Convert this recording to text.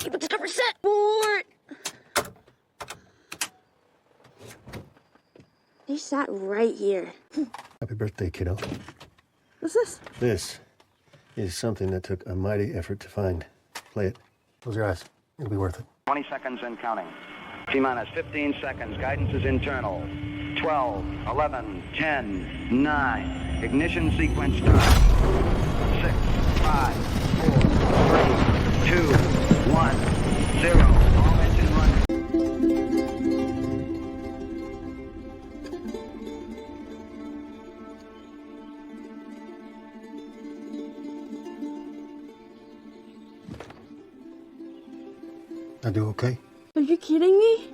Keep it discover set. Board. They sat right here. Happy birthday, kiddo. What's this? This is something that took a mighty effort to find. Play it. Close your eyes. It'll be worth it. 20 seconds and counting. T-minus 15 seconds. Guidance is internal. 12, 11, 10, 9. Ignition sequence start. 6, 5, 4, 3, 2, 1, 0. All engine running. I do okay? Are you kidding me?